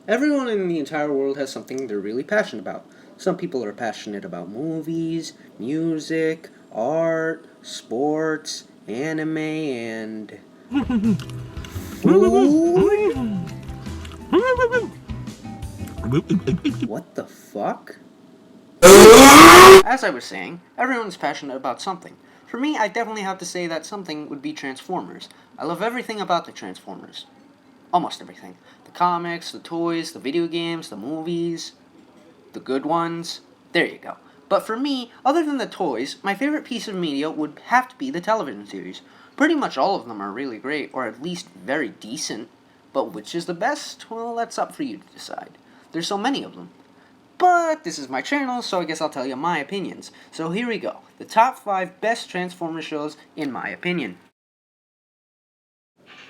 Everyone in the entire world has something they're really passionate about. Some people are passionate about movies, music, art, sports, anime, and food? What the fuck? As I was saying, everyone's passionate about something. For me, I definitely have to say that something would be Transformers. I love everything about the Transformers. Almost everything. The comics, the toys, the video games, the movies, the good ones. There you go. But for me, other than the toys, my favorite piece of media would have to be the television series. Pretty much all of them are really great, or at least very decent. But which is the best? Well, that's up for you to decide. There's so many of them. But this is my channel, so I guess I'll tell you my opinions. So here we go. The top 5 best Transformers shows in my opinion.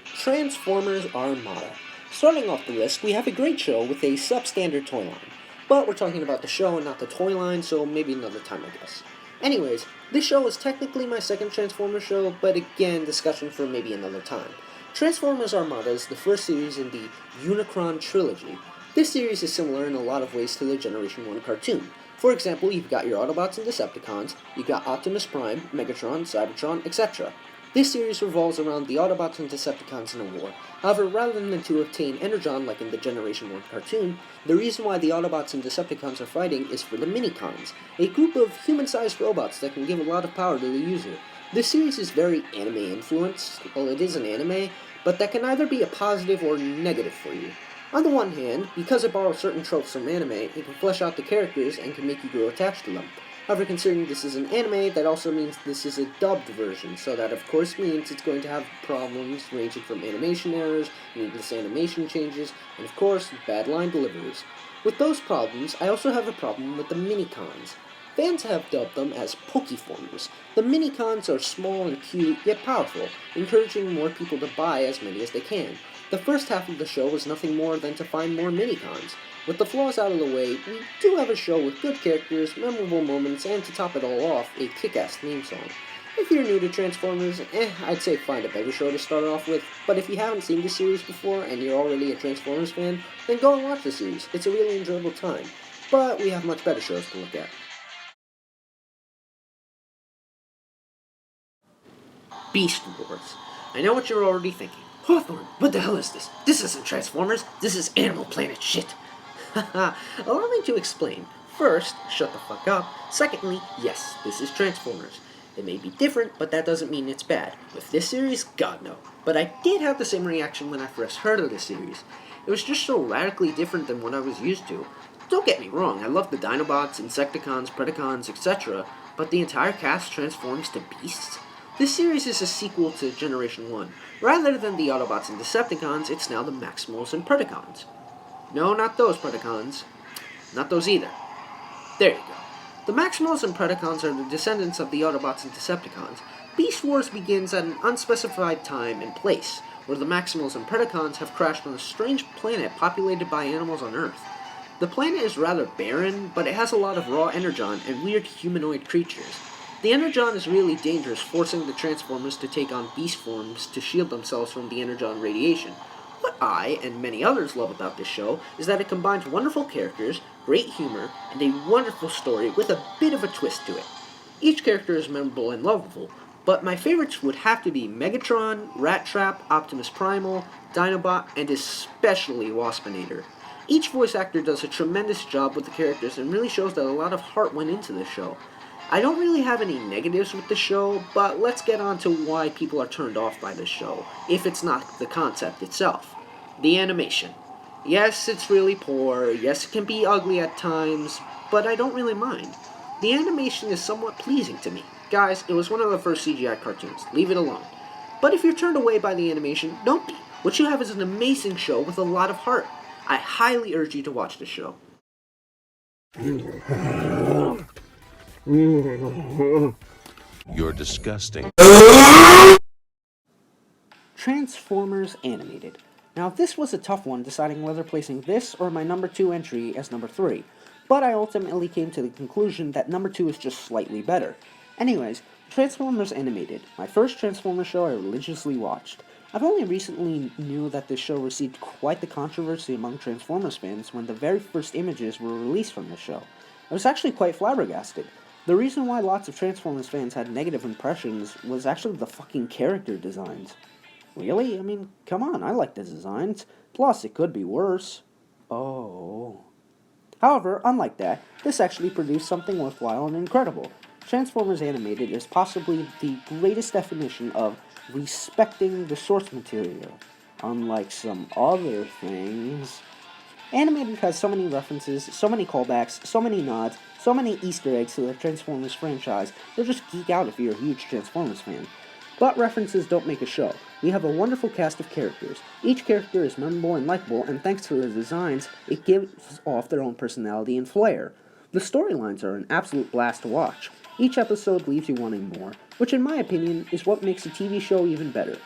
Transformers Armada. Starting off the list, we have a great show with a substandard toy line. But we're talking about the show and not the toy line, so maybe another time, I guess. Anyways, this show is technically my second Transformers show, but again, discussion for maybe another time. Transformers Armada is the first series in the Unicron trilogy. This series is similar in a lot of ways to the Generation 1 cartoon. For example, you've got your Autobots and Decepticons, you've got Optimus Prime, Megatron, Cybertron, etc. This series revolves around the Autobots and Decepticons in a war. However, rather than to obtain Energon like in the Generation 1 cartoon, the reason why the Autobots and Decepticons are fighting is for the Minicons, a group of human-sized robots that can give a lot of power to the user. This series is very anime influenced. Well, it is an anime, but that can either be a positive or negative for you. On the one hand, because it borrows certain tropes from anime, it can flesh out the characters and can make you grow attached to them. However, considering this is an anime, that also means this is a dubbed version, so that of course means it's going to have problems ranging from animation errors, needless animation changes, and of course, bad line deliveries. With those problems, I also have a problem with the Minicons. Fans have dubbed them as Pokeformers. The Minicons are small and cute, yet powerful, encouraging more people to buy as many as they can. The first half of the show was nothing more than to find more Minicons. With the flaws out of the way, we do have a show with good characters, memorable moments, and to top it all off, a kick-ass theme song. If you're new to Transformers, I'd say find a better show to start off with, but if you haven't seen the series before and you're already a Transformers fan, then go and watch the series. It's a really enjoyable time. But we have much better shows to look at. Beast Wars. I know what you're already thinking. Hawthorne, what the hell is this? This isn't Transformers, this is Animal Planet shit. Haha, allow me to explain. First, shut the fuck up. Secondly, yes, this is Transformers. It may be different, but that doesn't mean it's bad. With this series, God no. But I did have the same reaction when I first heard of this series. It was just so radically different than what I was used to. Don't get me wrong, I love the Dinobots, Insecticons, Predacons, etc., but the entire cast transforms to beasts? This series is a sequel to Generation 1. Rather than the Autobots and Decepticons, it's now the Maximals and Predacons. No, not those Predacons. Not those either. There you go. The Maximals and Predacons are the descendants of the Autobots and Decepticons. Beast Wars begins at an unspecified time and place, where the Maximals and Predacons have crashed on a strange planet populated by animals on Earth. The planet is rather barren, but it has a lot of raw energon and weird humanoid creatures. The energon is really dangerous, forcing the Transformers to take on beast forms to shield themselves from the energon radiation. What I, and many others, love about this show is that it combines wonderful characters, great humor, and a wonderful story with a bit of a twist to it. Each character is memorable and lovable, but my favorites would have to be Megatron, Rat Trap, Optimus Primal, Dinobot, and especially Waspinator. Each voice actor does a tremendous job with the characters and really shows that a lot of heart went into this show. I don't really have any negatives with the show, but let's get on to why people are turned off by this show, if it's not the concept itself. The animation. Yes, it's really poor, yes, it can be ugly at times, but I don't really mind. The animation is somewhat pleasing to me. Guys, it was one of the first CGI cartoons, leave it alone. But if you're turned away by the animation, don't be. What you have is an amazing show with a lot of heart. I highly urge you to watch this show. You're disgusting. Transformers Animated. Now this was a tough one, deciding whether placing this or my number 2 entry as number 3, but I ultimately came to the conclusion that number 2 is just slightly better. Anyways, Transformers Animated, my first Transformers show I religiously watched. I've only recently knew that this show received quite the controversy among Transformers fans when the very first images were released from the show. I was actually quite flabbergasted. The reason why lots of Transformers fans had negative impressions was actually the fucking character designs. Really? I mean, come on, I like the designs. Plus, it could be worse. Oh. However, unlike that, this actually produced something worthwhile and incredible. Transformers Animated is possibly the greatest definition of respecting the source material. Unlike some other things. Animated has so many references, so many callbacks, so many nods, so many Easter eggs to the Transformers franchise, you'll just geek out if you're a huge Transformers fan. But references don't make a show. We have a wonderful cast of characters. Each character is memorable and likable, and thanks to the designs, it gives off their own personality and flair. The storylines are an absolute blast to watch. Each episode leaves you wanting more, which in my opinion is what makes a TV show even better.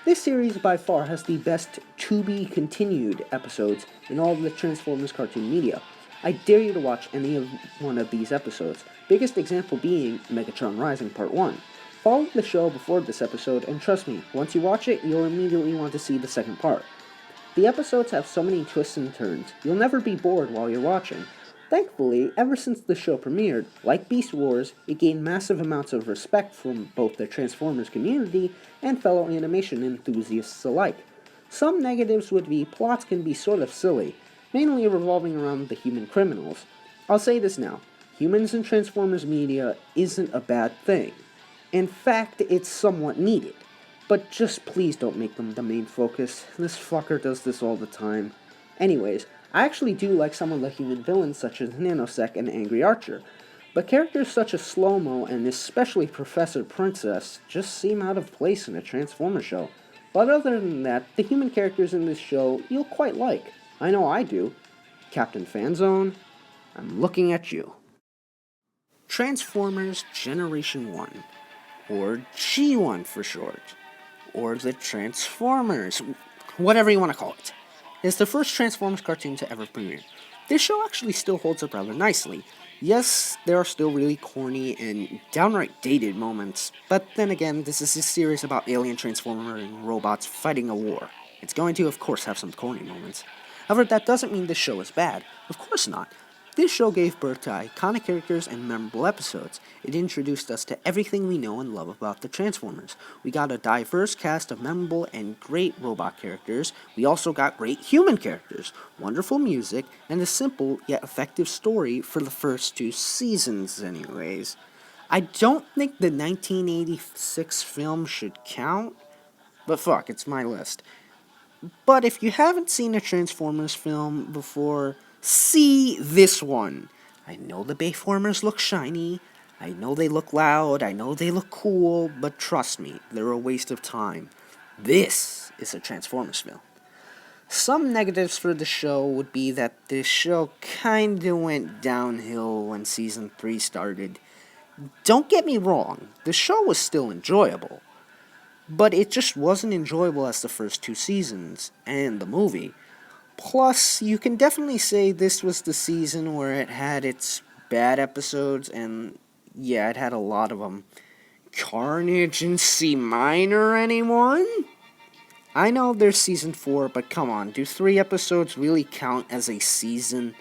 This series by far has the best to-be-continued episodes in all of the Transformers cartoon media. I dare you to watch any of one of these episodes, biggest example being Megatron Rising Part 1. Follow the show before this episode, and trust me, once you watch it, you'll immediately want to see the second part. The episodes have so many twists and turns, you'll never be bored while you're watching. Thankfully, ever since the show premiered, like Beast Wars, it gained massive amounts of respect from both the Transformers community and fellow animation enthusiasts alike. Some negatives would be plots can be sort of silly, mainly revolving around the human criminals. I'll say this now, humans in Transformers media isn't a bad thing. In fact, it's somewhat needed. But just please don't make them the main focus. This fucker does this all the time. Anyways, I actually do like some of the human villains such as Nanosec and Angry Archer, but characters such as Slow-Mo and especially Professor Princess just seem out of place in a Transformer show. But other than that, the human characters in this show you'll quite like. I know I do. Captain Fanzone, I'm looking at you. Transformers Generation 1, or G1 for short, or the Transformers, whatever you want to call it. It's the first Transformers cartoon to ever premiere. This show actually still holds up rather nicely. Yes, there are still really corny and downright dated moments, but then again, this is a series about alien Transformer and robots fighting a war. It's going to, of course, have some corny moments. However, that doesn't mean this show is bad. Of course not. This show gave birth to iconic characters and memorable episodes. It introduced us to everything we know and love about the Transformers. We got a diverse cast of memorable and great robot characters. We also got great human characters, wonderful music, and a simple yet effective story for the first 2 seasons anyways. I don't think the 1986 film should count, but fuck, it's my list. But if you haven't seen a Transformers film before, see this one. I know the bayformers look shiny, I know they look loud, I know they look cool, but trust me, they're a waste of time. This is a Transformers film. Some negatives for the show would be that the show kinda went downhill when season 3 started. Don't get me wrong, the show was still enjoyable, but it just wasn't enjoyable as the first 2 seasons, and the movie. Plus, you can definitely say this was the season where it had its bad episodes, and yeah, it had a lot of them. Carnage in C minor, anyone? I know there's season 4, but come on, do 3 episodes really count as a season?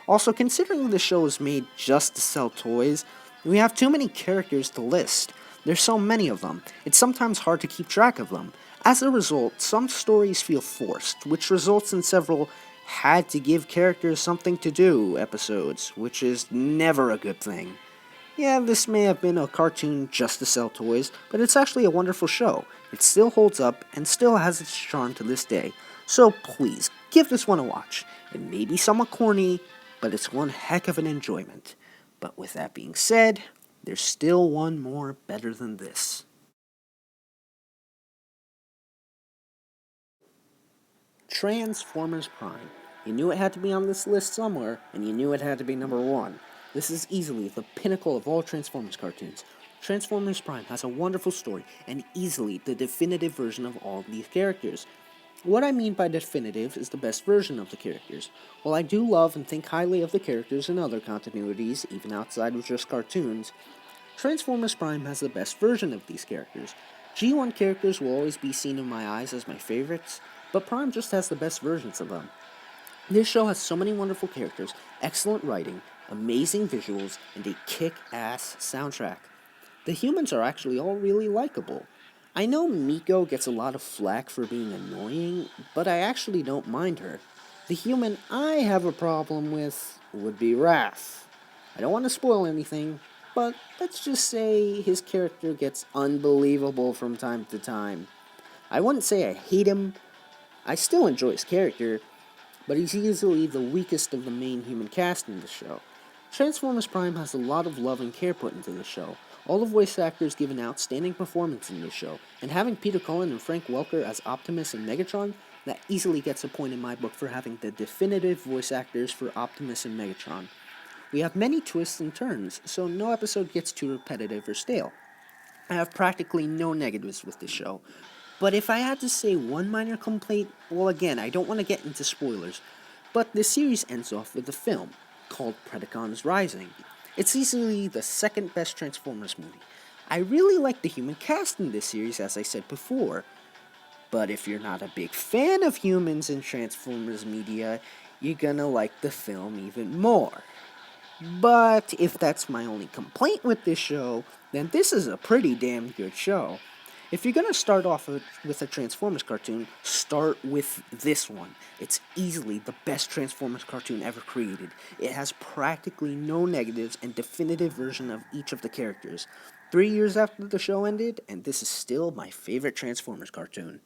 Also, considering the show is made just to sell toys, we have too many characters to list. There's so many of them, it's sometimes hard to keep track of them. As a result, some stories feel forced, which results in several had to give characters something to do episodes, which is never a good thing. Yeah, this may have been a cartoon just to sell toys, but it's actually a wonderful show. It still holds up and still has its charm to this day. So please, give this one a watch. It may be somewhat corny, but it's one heck of an enjoyment. But with that being said, there's still one more better than this. Transformers Prime. You knew it had to be on this list somewhere, and you knew it had to be number 1. This is easily the pinnacle of all Transformers cartoons. Transformers Prime has a wonderful story, and easily the definitive version of all of these characters. What I mean by definitive is the best version of the characters. While I do love and think highly of the characters in other continuities, even outside of just cartoons, Transformers Prime has the best version of these characters. G1 characters will always be seen in my eyes as my favorites, but Prime just has the best versions of them. This show has so many wonderful characters, excellent writing, amazing visuals, and a kick-ass soundtrack. The humans are actually all really likable. I know Miko gets a lot of flack for being annoying, but I actually don't mind her. The human I have a problem with would be Raph. I don't want to spoil anything, but let's just say his character gets unbelievable from time to time. I wouldn't say I hate him, I still enjoy his character, but he's easily the weakest of the main human cast in the show. Transformers Prime has a lot of love and care put into the show. All the voice actors give an outstanding performance in this show, and having Peter Cullen and Frank Welker as Optimus and Megatron, that easily gets a point in my book for having the definitive voice actors for Optimus and Megatron. We have many twists and turns, so no episode gets too repetitive or stale. I have practically no negatives with this show. But if I had to say one minor complaint, well, again, I don't want to get into spoilers, but the series ends off with a film called Predacons Rising. It's easily the second best Transformers movie. I really like the human cast in this series, as I said before, but if you're not a big fan of humans in Transformers media, you're gonna like the film even more. But if that's my only complaint with this show, then this is a pretty damn good show. If you're gonna start off with a Transformers cartoon, start with this one. It's easily the best Transformers cartoon ever created. It has practically no negatives and definitive version of each of the characters. 3 years after the show ended, and this is still my favorite Transformers cartoon.